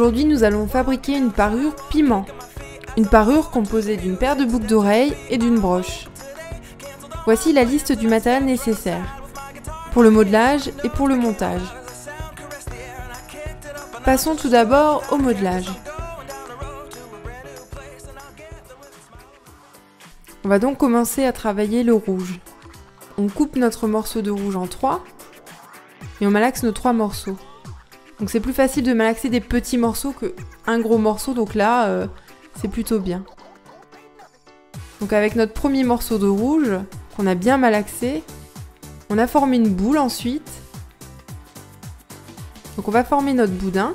Aujourd'hui, nous allons fabriquer une parure piment. Une parure composée d'une paire de boucles d'oreilles et d'une broche. Voici la liste du matériel nécessaire pour le modelage et pour le montage. Passons tout d'abord au modelage. On va donc commencer à travailler le rouge. On coupe notre morceau de rouge en 3 et on malaxe nos 3 morceaux. Donc c'est plus facile de malaxer des petits morceaux qu'un gros morceau, donc là c'est plutôt bien. Donc avec notre premier morceau de rouge qu'on a bien malaxé, on a formé une boule ensuite. Donc on va former notre boudin.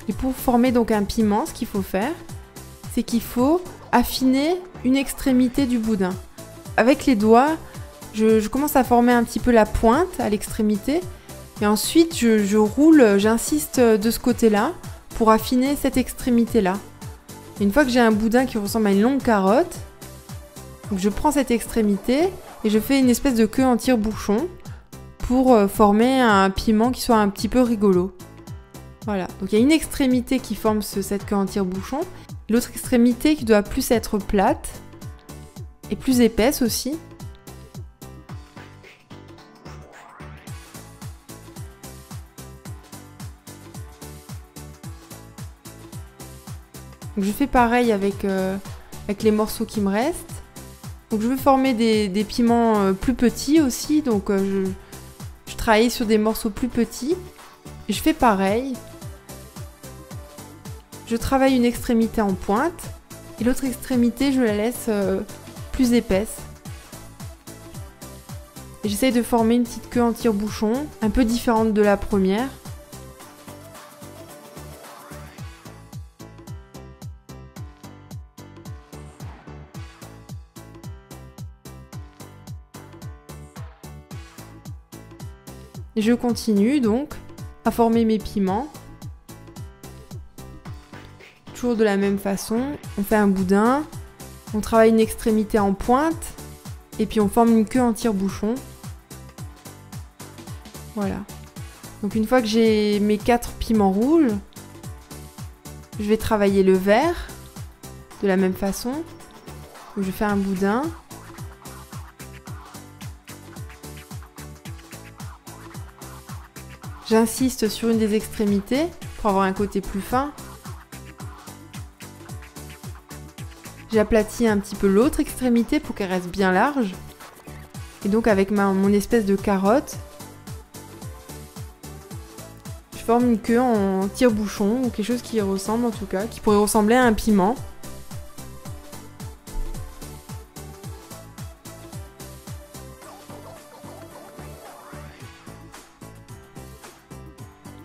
Et pour former donc un piment, ce qu'il faut faire, c'est qu'il faut affiner une extrémité du boudin. Avec les doigts, je commence à former un petit peu la pointe à l'extrémité. Et ensuite, je roule, j'insiste de ce côté-là pour affiner cette extrémité-là. Une fois que j'ai un boudin qui ressemble à une longue carotte, donc je prends cette extrémité et je fais une espèce de queue en tire-bouchon pour former un piment qui soit un petit peu rigolo. Voilà, donc il y a une extrémité qui forme cette queue en tire-bouchon, l'autre extrémité qui doit plus être plate et plus épaisse aussi. Donc je fais pareil avec les morceaux qui me restent. Donc je veux former des piments plus petits aussi, donc je travaille sur des morceaux plus petits. Et je fais pareil. Je travaille une extrémité en pointe et l'autre extrémité je la laisse plus épaisse. Et j'essaye de former une petite queue en tire-bouchon, un peu différente de la première. Et je continue donc à former mes piments. Toujours de la même façon, on fait un boudin, on travaille une extrémité en pointe et puis on forme une queue en tire-bouchon. Voilà. Donc une fois que j'ai mes 4 piments rouges, je vais travailler le vert de la même façon. Donc je fais un boudin. J'insiste sur une des extrémités pour avoir un côté plus fin. J'aplatis un petit peu l'autre extrémité pour qu'elle reste bien large. Et donc avec mon espèce de carotte, je forme une queue en tire-bouchon ou quelque chose qui ressemble en tout cas, qui pourrait ressembler à un piment.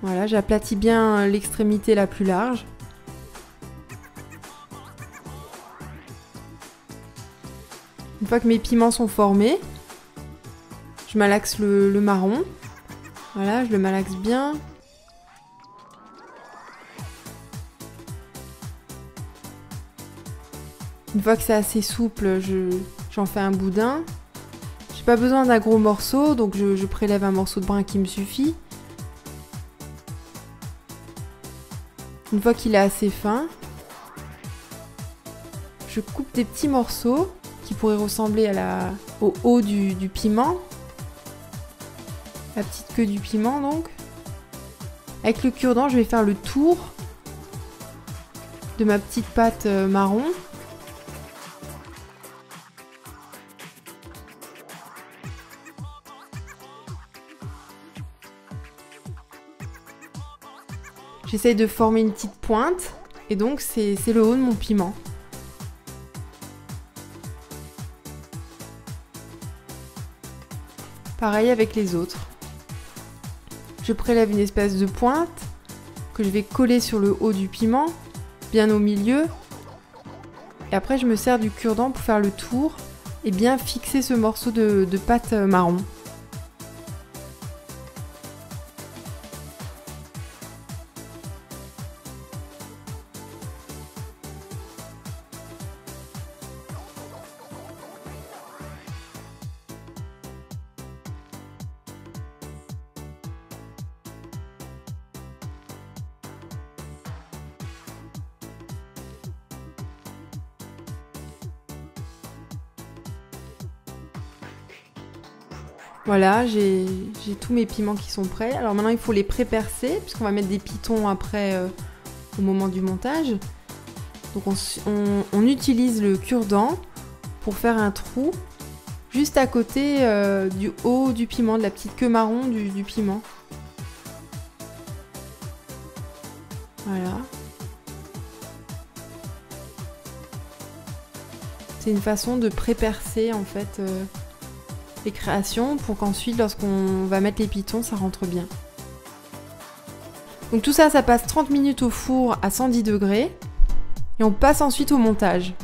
Voilà, j'aplatis bien l'extrémité la plus large. Une fois que mes piments sont formés, je malaxe le marron. Voilà, je le malaxe bien. Une fois que c'est assez souple, j'en fais un boudin. J'ai pas besoin d'un gros morceau, donc je prélève un morceau de brin qui me suffit. Une fois qu'il est assez fin, je coupe des petits morceaux qui pourraient ressembler au haut du piment. La petite queue du piment donc. Avec le cure-dent, je vais faire le tour de ma petite pâte marron. J'essaye de former une petite pointe et donc c'est le haut de mon piment. Pareil avec les autres. Je prélève une espèce de pointe que je vais coller sur le haut du piment, bien au milieu. Et après je me sers du cure-dent pour faire le tour et bien fixer ce morceau de pâte marron. Voilà, j'ai tous mes piments qui sont prêts. Alors maintenant, il faut les pré-percer, puisqu'on va mettre des pitons après au moment du montage. Donc on utilise le cure-dent pour faire un trou juste à côté du haut du piment, de la petite queue marron du piment. Voilà. C'est une façon de pré-percer en fait les créations pour qu'ensuite lorsqu'on va mettre les pitons ça rentre bien. Donc tout ça, ça passe 30 minutes au four à 110 degrés et on passe ensuite au montage.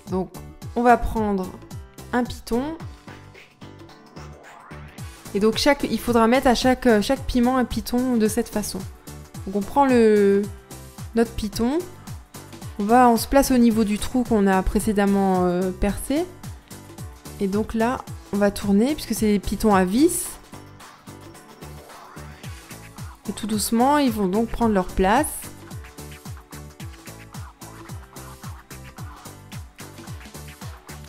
Donc on va prendre un piton et donc il faudra mettre à chaque piment un piton de cette façon. Donc on prend notre piton, on se place au niveau du trou qu'on a précédemment percé et donc là on va tourner puisque c'est des pitons à vis et tout doucement ils vont donc prendre leur place.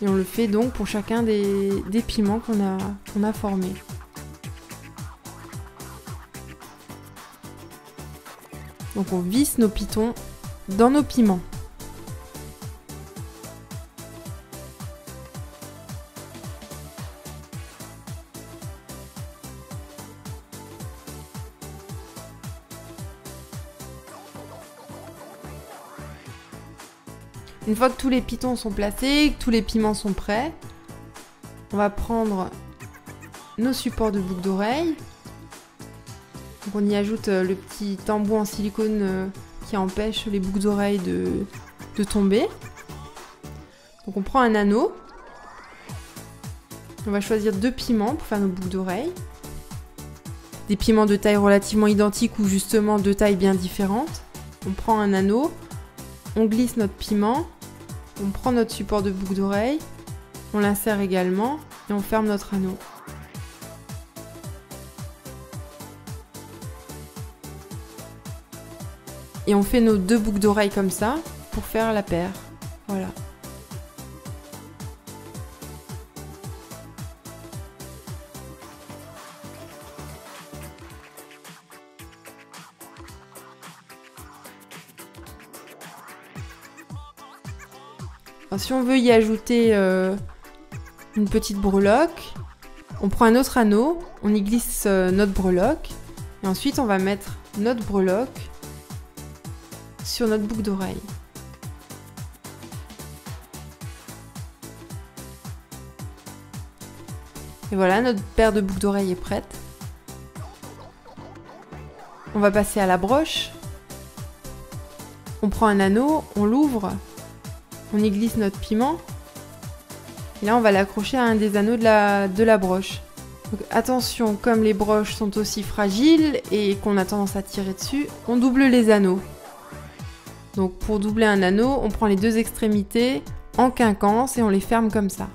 Et on le fait donc pour chacun des piments qu'on a formés. Donc on visse nos pitons dans nos piments. Une fois que tous les pitons sont placés, que tous les piments sont prêts, on va prendre nos supports de boucle d'oreille. Donc on y ajoute le petit embout en silicone qui empêche les boucles d'oreilles de tomber. Donc on prend un anneau. On va choisir 2 piments pour faire nos boucles d'oreilles. Des piments de taille relativement identique ou justement de taille bien différente. On prend un anneau, on glisse notre piment. On prend notre support de boucle d'oreille, on l'insère également et on ferme notre anneau. Et on fait nos 2 boucles d'oreille comme ça pour faire la paire. Voilà. Alors, si on veut y ajouter une petite breloque, on prend un autre anneau, on y glisse notre breloque et ensuite on va mettre notre breloque sur notre boucle d'oreille. Et voilà, notre paire de boucles d'oreille est prête. On va passer à la broche. On prend un anneau, on l'ouvre. On y glisse notre piment. Et là, on va l'accrocher à un des anneaux de la broche. Donc, attention, comme les broches sont aussi fragiles et qu'on a tendance à tirer dessus, on double les anneaux. Donc, pour doubler un anneau, on prend les 2 extrémités en quinquance et on les ferme comme ça.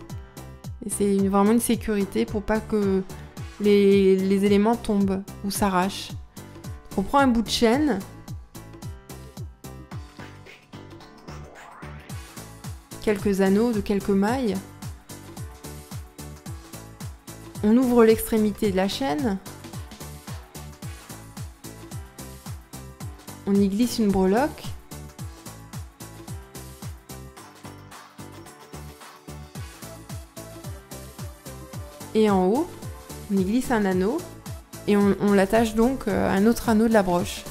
Et c'est vraiment une sécurité pour pas que les éléments tombent ou s'arrachent. On prend un bout de chaîne. Quelques anneaux de quelques mailles. On ouvre l'extrémité de la chaîne. On y glisse une breloque. Et en haut, on y glisse un anneau et on l'attache donc à un autre anneau de la broche.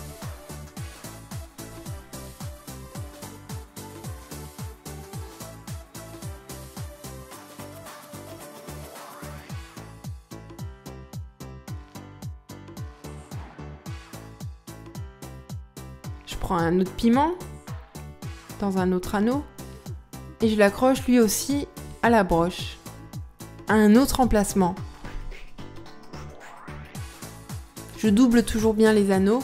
Je prends un autre piment dans un autre anneau et je l'accroche lui aussi à la broche, à un autre emplacement. Je double toujours bien les anneaux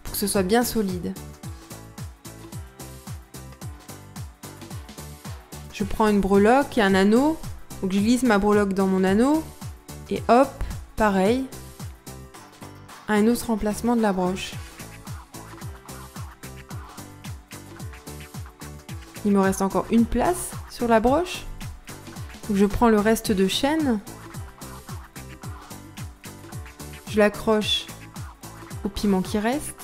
pour que ce soit bien solide. Je prends une breloque et un anneau, donc je glisse ma breloque dans mon anneau et hop, pareil, à un autre emplacement de la broche. Il me reste encore une place sur la broche. Donc je prends le reste de chaîne. Je l'accroche au piment qui reste.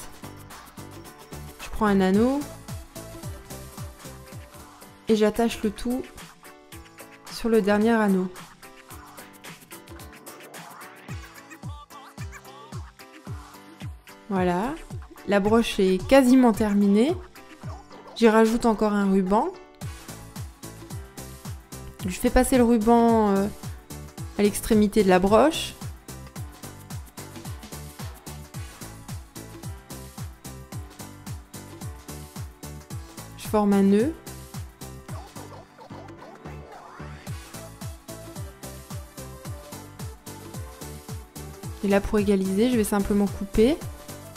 Je prends un anneau. Et j'attache le tout sur le dernier anneau. Voilà, la broche est quasiment terminée. J'y rajoute encore un ruban. Je fais passer le ruban à l'extrémité de la broche. Je forme un nœud. Et là, pour égaliser, je vais simplement couper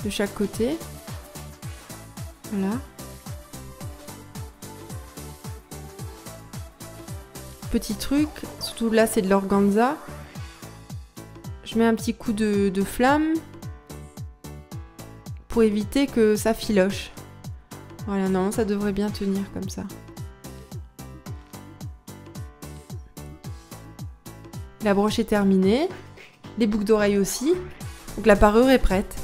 de chaque côté. Voilà. Petit truc, surtout là c'est de l'organza. Je mets un petit coup de flamme pour éviter que ça filoche. Voilà, non, ça devrait bien tenir comme ça. La broche est terminée, les boucles d'oreilles aussi, donc la parure est prête.